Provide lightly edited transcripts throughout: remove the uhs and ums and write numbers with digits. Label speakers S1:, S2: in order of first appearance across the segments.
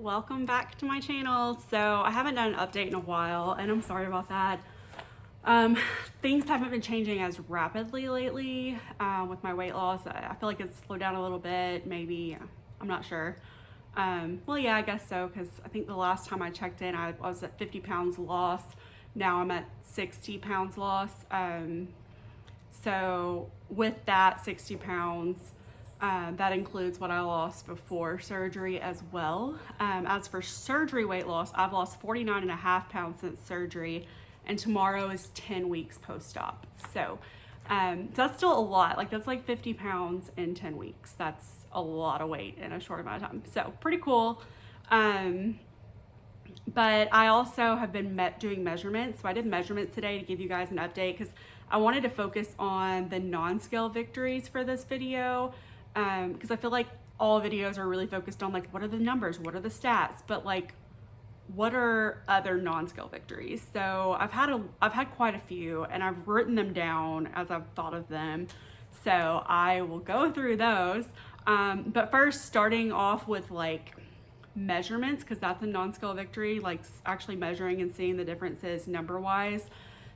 S1: Welcome back to my channel. So I haven't done an update in a while and I'm sorry about that. Things haven't been changing as rapidly lately with my weight loss. I feel like it's slowed down a little bit, maybe, I'm not sure. Well, yeah, I guess so, because I think the last time I checked in, I was at 50 pounds loss. Now I'm at 60 pounds loss. So with that 60 pounds, that includes what I lost before surgery as well. As for surgery weight loss, I've lost 49.5 pounds since surgery, and tomorrow is 10 weeks post-op. So that's still a lot. Like, that's like 50 pounds in 10 weeks. That's a lot of weight in a short amount of time. So pretty cool. But I also have been doing measurements. So I did measurements today to give you guys an update because I wanted to focus on the non-scale victories for this video. Because I feel like all videos are really focused on, like, what are the numbers, what are the stats, but like, what are other non-scale victories? So I've had quite a few, and I've written them down as I've thought of them. So I will go through those. But first, starting off with like measurements, because that's a non-scale victory, like actually measuring and seeing the differences number-wise.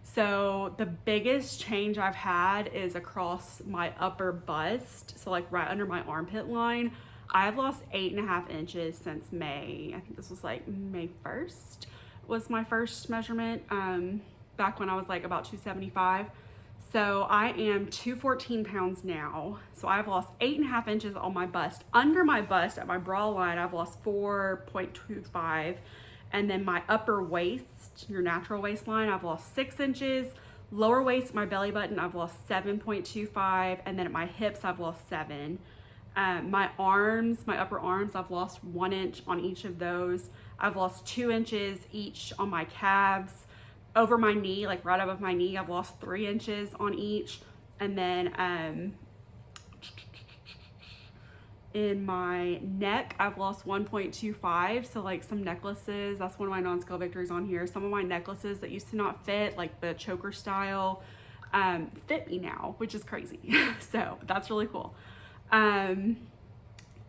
S1: So the biggest change I've had is across my upper bust. So like right under my armpit line, I've lost 8.5 inches since May. I think this was like May 1st was my first measurement, back when I was like about 275. So I am 214 pounds now. So I've lost 8.5 inches on my bust. Under my bust at my bra line, I've lost 4.25. And then my upper waist, your natural waistline, I've lost 6 inches. Lower waist, my belly button, I've lost 7.25. And then at my hips, I've lost 7. My arms, my upper arms, I've lost 1 inch on each of those. I've lost 2 inches each on my calves. Over my knee, like right above my knee, I've lost 3 inches on each. And then in my neck, I've lost 1.25. So like some necklaces, that's one of my non-scale victories on here. Some of my necklaces that used to not fit, like the choker style, fit me now, which is crazy. So that's really cool.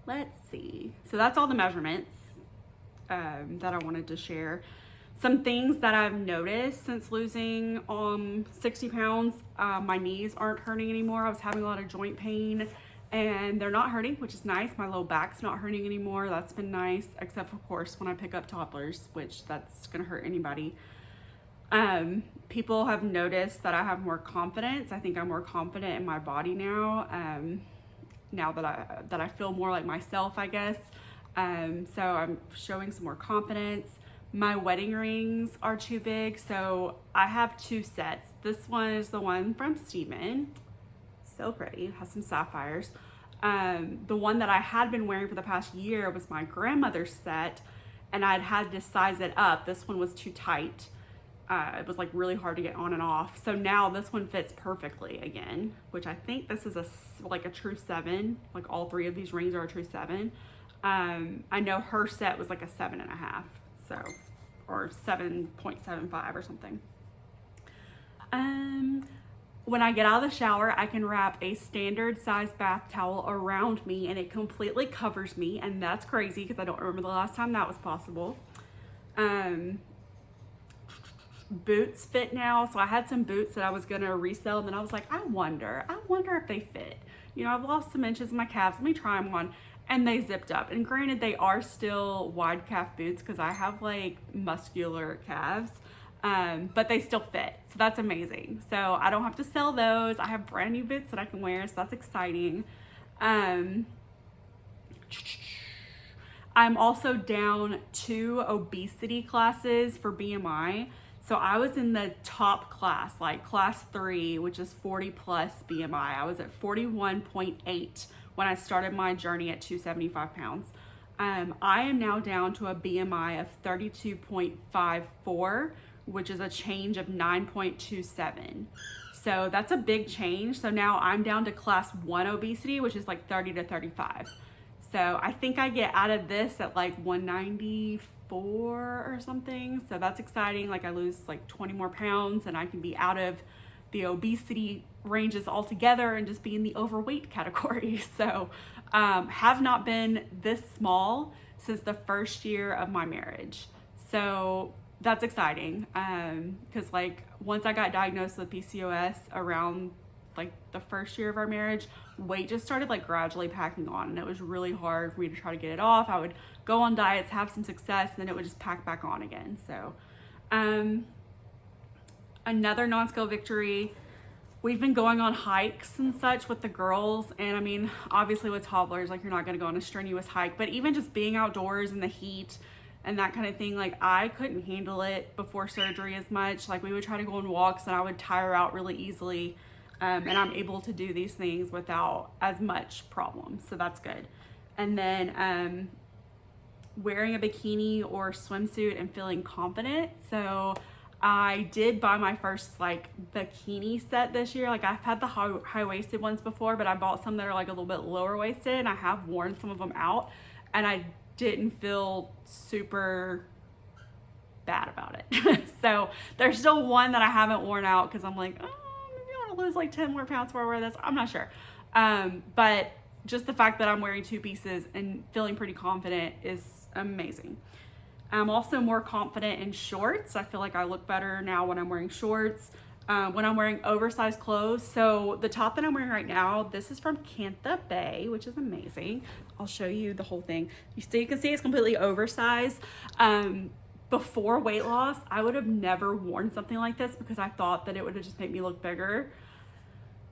S1: Let's see. So that's all the measurements that I wanted to share. Some things that I've noticed since losing 60 pounds, my knees aren't hurting anymore. I was having a lot of joint pain and they're not hurting, which is nice. My low back's not hurting anymore. That's been nice, except of course when I pick up toddlers, which that's gonna hurt anybody. People have noticed that I have more confidence. I think I'm more confident in my body now. Now that I feel more like myself, I guess. So I'm showing some more confidence. My wedding rings are too big, so I have 2 sets. This one is the one from Steven. So pretty, has some sapphires. The one that I had been wearing for the past year was my grandmother's set, and I'd had to size it up. This one was too tight. It was like really hard to get on and off. So now this one fits perfectly again, which I think this is like a true 7. Like all 3 of these rings are a true 7. I know her set was like a 7.5. So, or 7.75 or something. When I get out of the shower, I can wrap a standard size bath towel around me and it completely covers me, and that's crazy because I don't remember the last time that was possible. Boots fit now. So I had some boots that I was gonna resell, and then I was like, I wonder if they fit. You know, I've lost some inches in my calves. Let me try them on. And they zipped up. And granted, they are still wide calf boots because I have like muscular calves, but they still fit. So that's amazing. So I don't have to sell those. I have brand new boots that I can wear, so that's exciting. I'm also down 2 obesity classes for BMI. So I was in the top class, like class 3, which is 40 plus BMI. I was at 41.8 when I started my journey at 275 pounds. I am now down to a BMI of 32.54, which is a change of 9.27. So that's a big change. So now I'm down to class 1 obesity, which is like 30 to 35. So I think I get out of this at like 194 or something. So that's exciting. Like I lose like 20 more pounds and I can be out of the obesity ranges altogether and just be in the overweight category. So have not been this small since the first year of my marriage. So that's exciting. Because like once I got diagnosed with PCOS around like the first year of our marriage, weight just started like gradually packing on, and it was really hard for me to try to get it off. I would go on diets, have some success, and then it would just pack back on again. So another non-scale victory, we've been going on hikes and such with the girls. And I mean, obviously with toddlers, like you're not going to go on a strenuous hike, but even just being outdoors in the heat and that kind of thing, like I couldn't handle it before surgery as much. Like we would try to go on walks and I would tire out really easily. And I'm able to do these things without as much problem. So that's good. And then wearing a bikini or swimsuit and feeling confident. So I did buy my first like bikini set this year. Like I've had the high-waisted ones before, but I bought some that are like a little bit lower waisted, and I have worn some of them out, and I didn't feel super bad about it. So there's still one that I haven't worn out because I'm like, oh, maybe I want to lose like 10 more pounds before I wear this. I'm not sure. But just the fact that I'm wearing two pieces and feeling pretty confident is amazing. I'm also more confident in shorts. I feel like I look better now when I'm wearing shorts, when I'm wearing oversized clothes. So the top that I'm wearing right now, this is from Cantha Bay, which is amazing. I'll show you the whole thing. You can see it's completely oversized. Before weight loss, I would have never worn something like this because I thought that it would have just made me look bigger.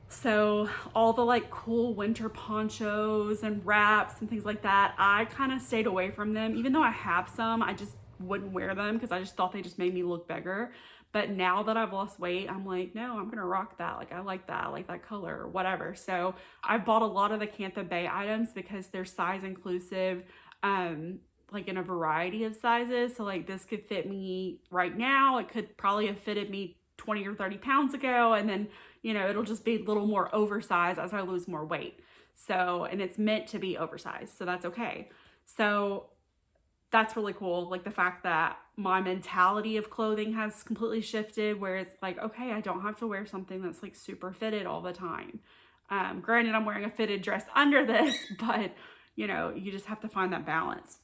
S1: So all the like cool winter ponchos and wraps and things like that, I kind of stayed away from them. Even though I have some, I just wouldn't wear them because I just thought they just made me look bigger. But now that I've lost weight, I'm like, no, I'm gonna rock that. Like I like that color or whatever. So I've bought a lot of the Cantha Bay items because they're size inclusive, like in a variety of sizes. So like this could fit me right now. It could probably have fitted me 20 or 30 pounds ago, and then it'll just be a little more oversized as I lose more weight. So, and it's meant to be oversized, so that's okay. So that's really cool. Like the fact that my mentality of clothing has completely shifted, where it's like, okay, I don't have to wear something that's like super fitted all the time. Granted, I'm wearing a fitted dress under this, but you just have to find that balance.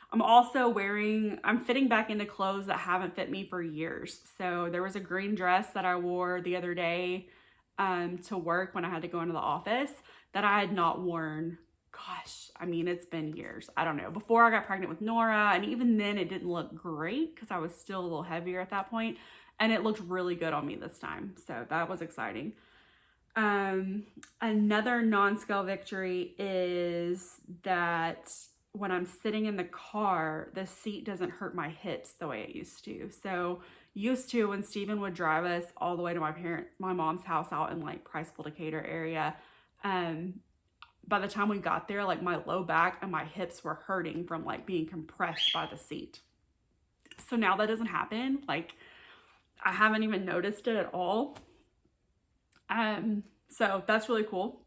S1: I'm also I'm fitting back into clothes that haven't fit me for years. So there was a green dress that I wore the other day to work when I had to go into the office that I had not worn. Gosh, I mean, it's been years. I don't know. Before I got pregnant with Nora, and even then it didn't look great because I was still a little heavier at that point, and it looked really good on me this time. So that was exciting. Another non-scale victory is that when I'm sitting in the car, the seat doesn't hurt my hips the way it used to. So used to, when Steven would drive us all the way to my mom's house out in like Priceville, Decatur area, by the time we got there, like my low back and my hips were hurting from like being compressed by the seat. So now that doesn't happen. Like I haven't even noticed it at all. So that's really cool.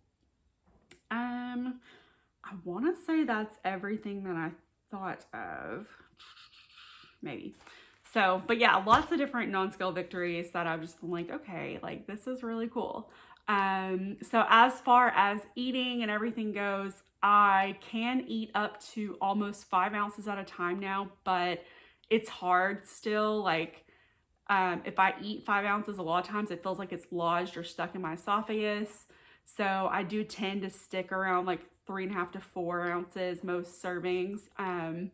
S1: I want to say that's everything that I thought of, maybe. So, but yeah, lots of different non-scale victories that I'm just like, okay, like this is really cool. So as far as eating and everything goes, I can eat up to almost 5 ounces at a time now, but it's hard still. Like, if I eat 5 ounces, a lot of times it feels like it's lodged or stuck in my esophagus. So I do tend to stick around like 3.5 to 4 ounces most servings. I'm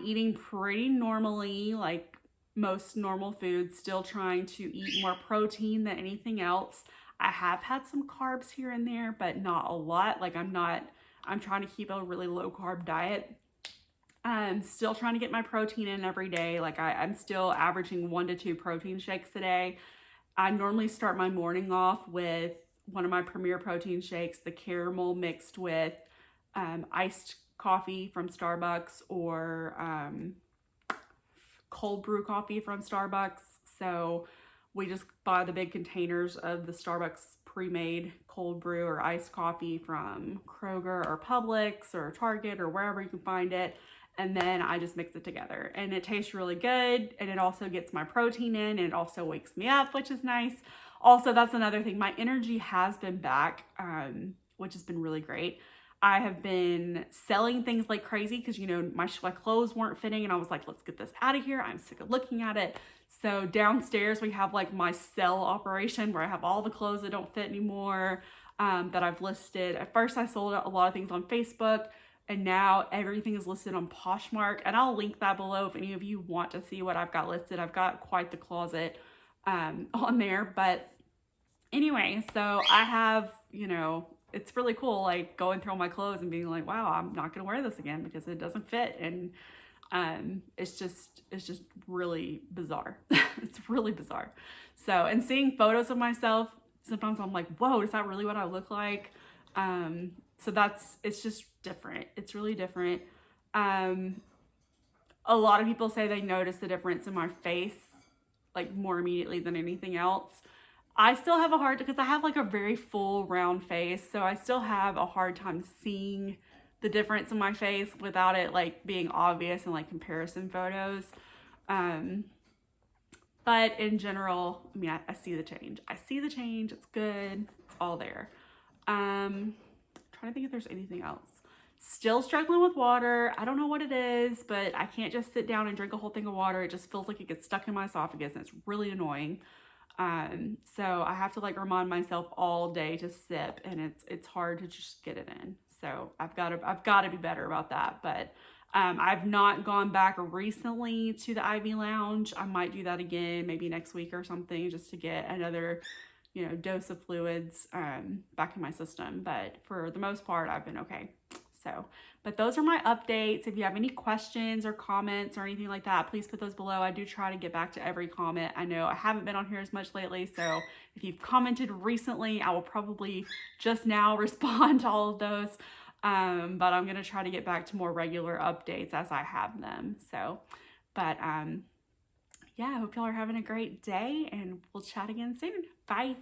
S1: eating pretty normally, like most normal foods, still trying to eat more protein than anything else. I have had some carbs here and there, but not a lot. Like I'm trying to keep a really low carb diet. I'm still trying to get my protein in every day. Like I'm still averaging 1 to 2 protein shakes a day. I normally start my morning off with one of my premier protein shakes, the caramel mixed with iced coffee from Starbucks or cold brew coffee from Starbucks. So we just buy the big containers of the Starbucks pre-made cold brew or iced coffee from Kroger or Publix or Target or wherever you can find it. And then I just mix it together and it tastes really good. And it also gets my protein in and it also wakes me up, which is nice. Also, that's another thing. My energy has been back, which has been really great. I have been selling things like crazy because, you know, my clothes weren't fitting and I was like, let's get this out of here. I'm sick of looking at it. So downstairs we have like my sell operation where I have all the clothes that don't fit anymore that I've listed. At first I sold a lot of things on Facebook, and now everything is listed on Poshmark, and I'll link that below if any of you want to see what I've got listed. I've got quite the closet on there. But anyway, so I have, you know, it's really cool, like going through all my clothes and being like, wow, I'm not gonna wear this again because it doesn't fit. And it's just really bizarre. It's really bizarre. So, and seeing photos of myself, sometimes I'm like, whoa, is that really what I look like? So it's just different. It's really different. A lot of people say they notice the difference in my face, like more immediately than anything else. I still have a hard, because I have like a very full round face, so I still have a hard time seeing the difference in my face without it like being obvious in like comparison photos. But in general, I mean, I see the change. I see the change. It's good. It's all there. Trying to think if there's anything else. Still struggling with water. I don't know what it is, but I can't just sit down and drink a whole thing of water. It just feels like it gets stuck in my esophagus and it's really annoying. So I have to like remind myself all day to sip, and it's hard to just get it in. So I've got to be better about that. But I've not gone back recently to the Ivy Lounge. I might do that again, maybe next week or something, just to get another, you know, dose of fluids back in my system. But for the most part, I've been okay. So, but those are my updates. If you have any questions or comments or anything like that, please put those below. I do try to get back to every comment. I know I haven't been on here as much lately, so if you've commented recently, I will probably just now respond to all of those. But I'm going to try to get back to more regular updates as I have them. So, but yeah, I hope y'all are having a great day, and we'll chat again soon. Bye.